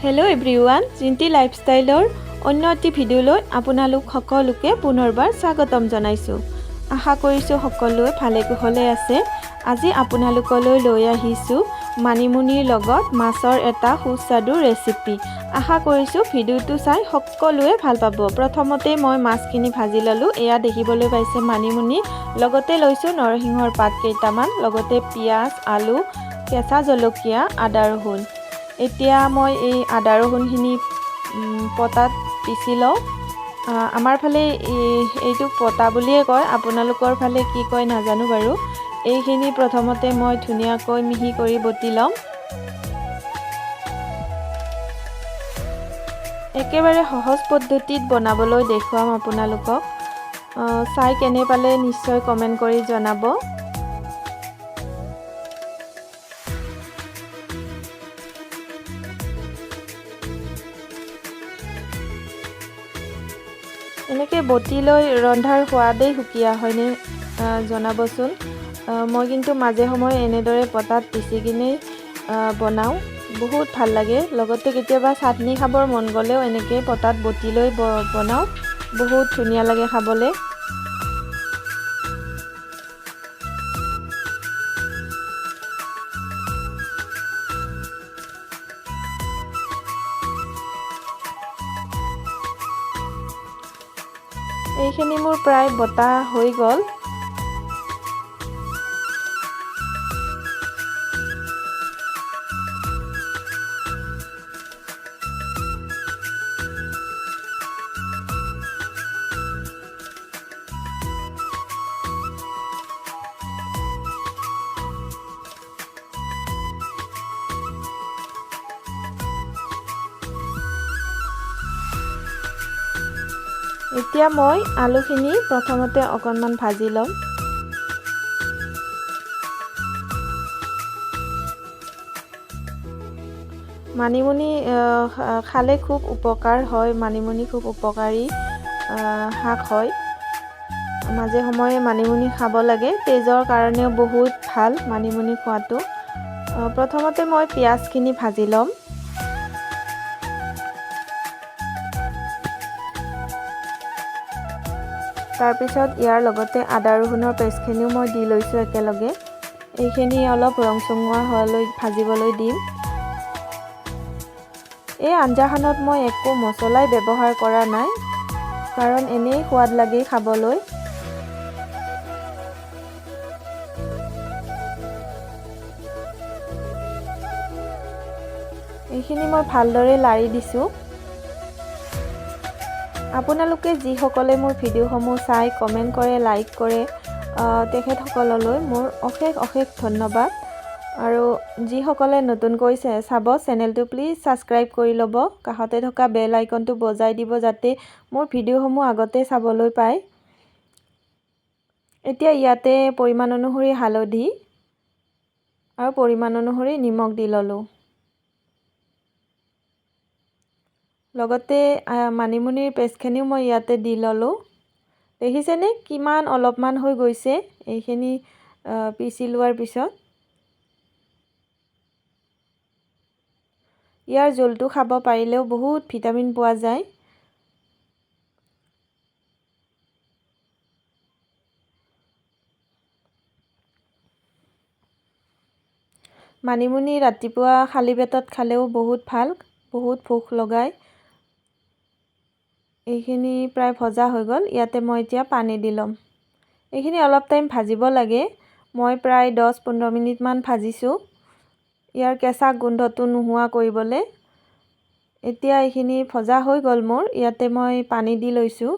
Hello' everyone, Jinti লাইফষ্টাইলৰ অন্য এটি ভিডিঅ'লৈ আপোনালোক সকলোকে পুনৰবাৰ স্বাগতম জনাইছোঁ। আশা কৰিছোঁ সকলোৱে ভালে কুশলে আছে। আজি আপোনালোকলৈ লৈ আহিছোঁ মানিমুনিৰ লগত মাছৰ এটা সুস্বাদু ৰেচিপি। আশা কৰিছোঁ ভিডিঅ'টো চাই সকলোৱে ভাল পাব। প্ৰথমতে মই মাছখিনি ভাজি ল'লোঁ। এয়া দেখিবলৈ পাইছে মানিমুনি, লগতে লৈছোঁ নৰসিংহৰ পাত কেইটামান, লগতে পিঁয়াজ, আলু, কেঁচা জলকীয়া, আদা, ৰহুন। এতিয়া মই এই আদা ৰহুনখিনি পটাত পিচি লওঁ। আমাৰ ফালে এইটো পটা বুলিয়ে কয়, আপোনালোকৰ ফালে কি কয় নাজানো বাৰু। এইখিনি প্ৰথমতে মই ধুনীয়াকৈ মিহি কৰি বটি ল'ম। একেবাৰে সহজ পদ্ধতিত বনাবলৈ দেখুৱাম আপোনালোকক। চাই কেনে পালে নিশ্চয় কমেণ্ট কৰি জনাব। এনেকৈ বটি লৈ ৰন্ধাৰ সোৱাদেই সুকীয়া হয়নে জনাবচোন। মই কিন্তু মাজে সময়ে এনেদৰে পটাত পিচি কিনে বনাওঁ, বহুত ভাল লাগে। লগতে কেতিয়াবা চাটনি খাবৰ মন গ'লেও এনেকৈ পটাত বটি লৈ বনাওঁ, বহুত ধুনীয়া লাগে খাবলৈ। এইখিনি মোৰ প্ৰায় বটা হৈ গ'ল। এতিয়া মই আলুখিনি প্ৰথমতে অকণমান ভাজি ল'ম। মানিমুনি খালে খুব উপকাৰ হয়। মানিমুনি খুব উপকাৰী শাক হয়। মাজে সময়ে মানিমুনি খাব লাগে, তেজৰ কাৰণেও বহুত ভাল মানিমুনি খোৱাটো। প্ৰথমতে মই পিঁয়াজখিনি ভাজি ল'ম। তাৰপিছত ইয়াৰ লগতে আদা ৰহুনৰ পেষ্টখিনিও মই দি লৈছোঁ একেলগে। এইখিনি অলপ ৰংচঙুৱা হোৱালৈ ভাজিবলৈ দিম। এই আঞ্জাখনত মই একো মছলাই ব্যৱহাৰ কৰা নাই, কাৰণ এনেই সোৱাদ লাগে খাবলৈ। এইখিনি মই ভালদৰে লাৰি দিছোঁ। আপোনালোকে যিসকলে মোৰ ভিডিঅ'সমূহ চাই কমেণ্ট কৰে, লাইক কৰে, তেখেতসকললৈ মোৰ অশেষ অশেষ ধন্যবাদ। আৰু যিসকলে নতুনকৈ চাব, চেনেলটো প্লিজ ছাবস্ক্ৰাইব কৰি ল'ব। কাষতে থকা বেল আইকনটো বজাই দিব, যাতে মোৰ ভিডিঅ'সমূহ আগতে চাবলৈ পায়। এতিয়া ইয়াতে পৰিমাণ অনুসৰি হালধি আৰু পৰিমাণ অনুসৰি নিমখ দি ল'লোঁ। লগতে মানিমুনিৰ পেষ্টখিনিও মই ইয়াতে দি ল'লোঁ। দেখিছেনে কিমান অলপমান হৈ গৈছে এইখিনি পিচি লোৱাৰ পিছত। ইয়াৰ জোলটো খাব পাৰিলেও বহুত ভিটামিন পোৱা যায়। মানিমুনি ৰাতিপুৱা খালী পেটত খালেও বহুত ভাল, বহুত ভোক লগায়। এইখিনি প্ৰায় ভজা হৈ গ'ল। ইয়াতে মই এতিয়া পানী দি ল'ম। এইখিনি অলপ টাইম ভাজিব লাগে। মই প্ৰায় 10-15 মিনিটমান ভাজিছোঁ, ইয়াৰ কেঁচা গোন্ধটো নোহোৱা কৰিবলৈ। এতিয়া এইখিনি ভজা হৈ গ'ল মোৰ। ইয়াতে মই পানী দি লৈছোঁ,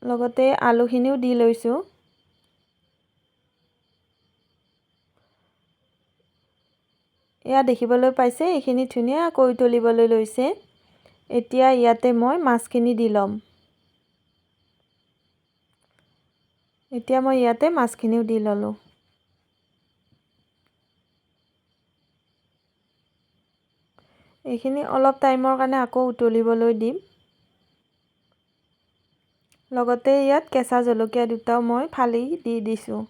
লগতে আলুখিনিও দি লৈছোঁ। এয়া দেখিবলৈ পাইছে, এইখিনি ধুনীয়াকৈ উতলিবলৈ লৈছে। এতিয়া ইয়াতে মই মাছখিনি দি ল'ম। এতিয়া মই ইয়াতে মাছখিনিও দি ল'লোঁ। এইখিনি অলপ টাইমৰ কাৰণে আকৌ উতলিবলৈ দিম। লগতে ইয়াত কেঁচা জলকীয়া দুটাও মই ফালি দি দিছোঁ।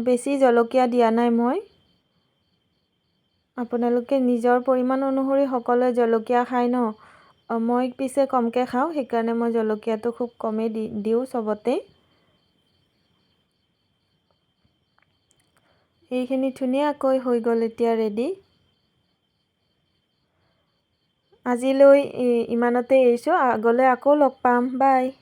বেছি জলকীয়া দিয়া নাই মই। আপোনালোকে নিজৰ পৰিমাণ অনুসৰি সকলোৱে জলকীয়া খায় ন, মই পিছে কমকৈ খাওঁ, সেইকাৰণে মই জলকীয়াটো খুব কমেই দিওঁ চবতে। এইখিনি ধুনীয়াকৈ হৈ গ'ল, এতিয়া ৰেডি। আজিলৈ ইমানতে এৰিছোঁ, আগলৈ আকৌ লগ পাম, বাই।